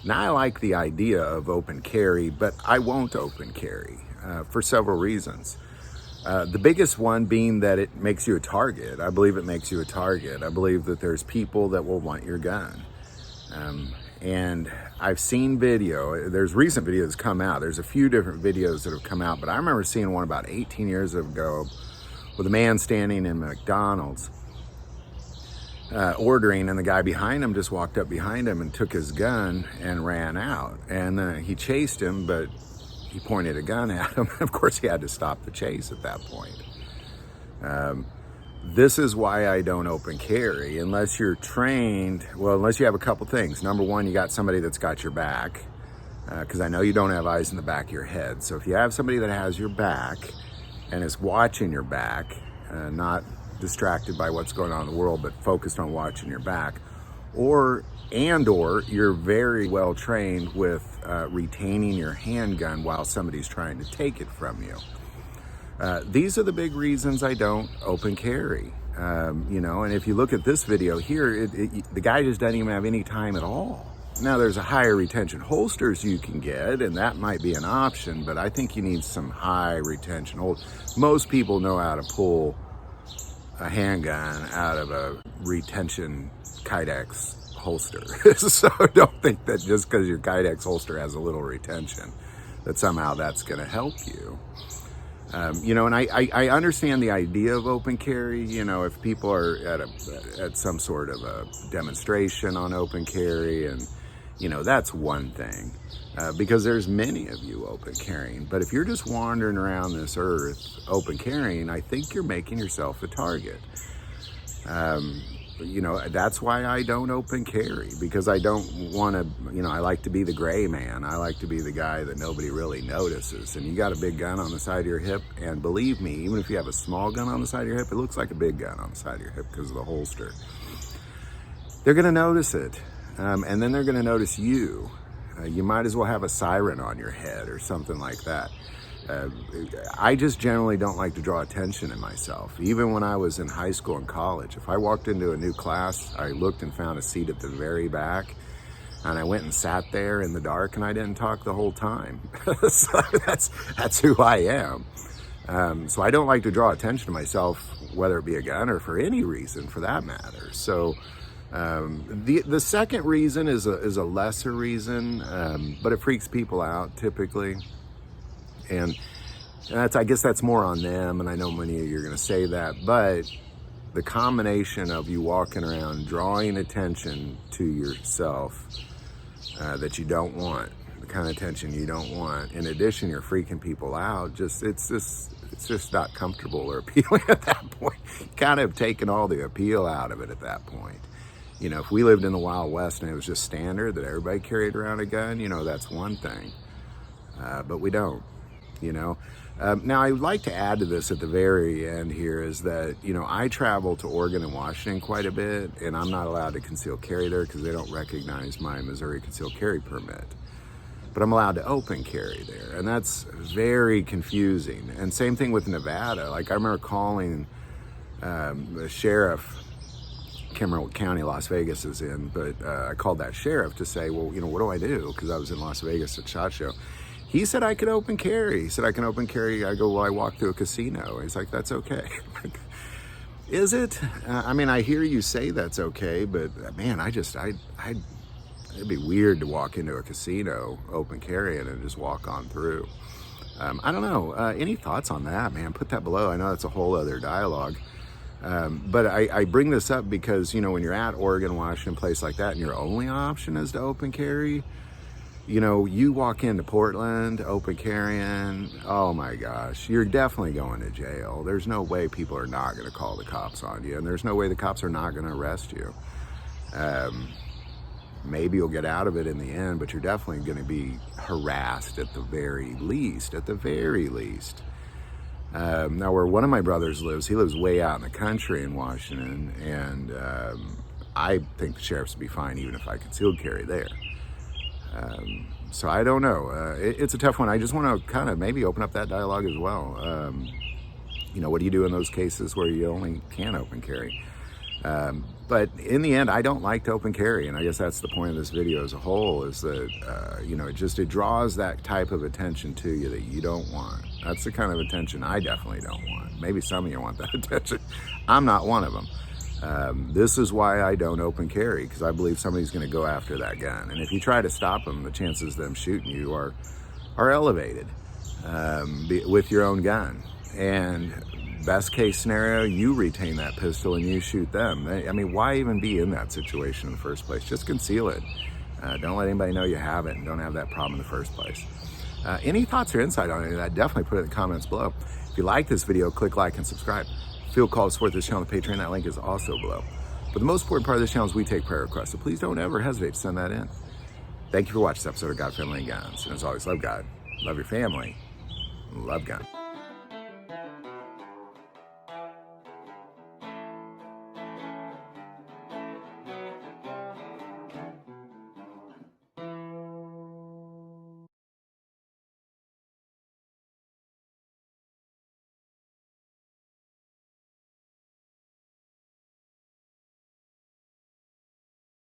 Now, I like the idea of open carry, but I won't open carry for several reasons. The biggest one being that it makes you a target. I believe it makes you a target. I believe that there's people that will want your gun. And I've seen there's recent videos come out. There's a few different videos that have come out, but I remember seeing one about 18 years ago with a man standing in McDonald's ordering, and the guy behind him just walked up behind him and took his gun and ran out. And he chased him, but he pointed a gun at him. Of course, he had to stop the chase at that point. This is why I don't open carry unless you're trained. Well, unless you have a couple things. Number one, you got somebody that's got your back, because I know you don't have eyes in the back of your head. So if you have somebody that has your back and is watching your back, not distracted by what's going on in the world, but focused on watching your back, or you're very well trained with retaining your handgun while somebody's trying to take it from you. These are the big reasons I don't open carry. And if you look at this video here, the guy just doesn't even have any time at all. Now, there's a higher retention holsters you can get, and that might be an option, but I think you need some high retention hold. Most people know how to pull a handgun out of a retention Kydex holster. So don't think that just because your Kydex holster has a little retention, that somehow that's going to help you. And I understand the idea of open carry. If people are at some sort of a demonstration on open carry, and that's one thing, because there's many of you open carrying. But if you're just wandering around this earth open carrying, I think you're making yourself a target. That's why I don't open carry, because I don't want to, I like to be the gray man. I like to be the guy that nobody really notices. And you got a big gun on the side of your hip, and believe me, even if you have a small gun on the side of your hip, it looks like a big gun on the side of your hip because of the holster. They're going to notice it. And then they're going to notice you. You might as well have a siren on your head or something like that. I just generally don't like to draw attention to myself. Even when I was in high school and college, if I walked into a new class, I looked and found a seat at the very back, and I went and sat there in the dark, and I didn't talk the whole time. So that's who I am. So I don't like to draw attention to myself, whether it be a gun or for any reason for that matter. So the second reason is a lesser reason, but it freaks people out typically. And I guess that's more on them, and I know many of you are going to say that, but the combination of you walking around drawing attention to yourself that you don't want, the kind of attention you don't want, in addition, you're freaking people out, it's just not comfortable or appealing at that point. Kind of taken all the appeal out of it at that point. If we lived in the Wild West and it was just standard that everybody carried around a gun, that's one thing, but we don't. Now, I would like to add to this at the very end here is that, I travel to Oregon and Washington quite a bit, and I'm not allowed to conceal carry there because they don't recognize my Missouri concealed carry permit. But I'm allowed to open carry there, and that's very confusing. And same thing with Nevada. Like, I remember calling the sheriff, I can't remember what county Las Vegas is in, but I called that sheriff to say, well, what do I do? Because I was in Las Vegas at SHOT Show. He said I could open carry. He said I can open carry. I go, well, I walk through a casino. He's like, that's okay. Is it? I hear you say that's okay, but man, it'd be weird to walk into a casino, open carrying, and just walk on through. I don't know. Any thoughts on that, man? Put that below. I know that's a whole other dialogue. But I bring this up because, when you're at Oregon, Washington, place like that, and your only option is to open carry, you walk into Portland, open carrying, oh my gosh, you're definitely going to jail. There's no way people are not going to call the cops on you, and there's no way the cops are not going to arrest you. Maybe you'll get out of it in the end, but you're definitely going to be harassed at the very least, Now, where one of my brothers lives, he lives way out in the country in Washington, and I think the sheriffs would be fine even if I concealed carry there. So I don't know. It's a tough one. I just want to kind of maybe open up that dialogue as well. What do you do in those cases where you only can open carry? But in the end, I don't like to open carry, and I guess that's the point of this video as a whole, is that, you know, it draws that type of attention to you that you don't want. That's the kind of attention I definitely don't want. Maybe some of you want that attention. I'm not one of them. This is why I don't open carry, because I believe somebody's going to go after that gun. And if you try to stop them, the chances of them shooting you are elevated with your own gun. And best case scenario, you retain that pistol and you shoot them. I mean, why even be in that situation in the first place? Just conceal it. Don't let anybody know you have it, and don't have that problem in the first place. Any thoughts or insight on any of that, definitely put it in the comments below. If you like this video, click like and subscribe. Feel called to support this channel on Patreon. That link is also below. But the most important part of this channel is we take prayer requests, so please don't ever hesitate to send that in. Thank you for watching this episode of God, Family, and Guns. And as always, love God, love your family, love guns.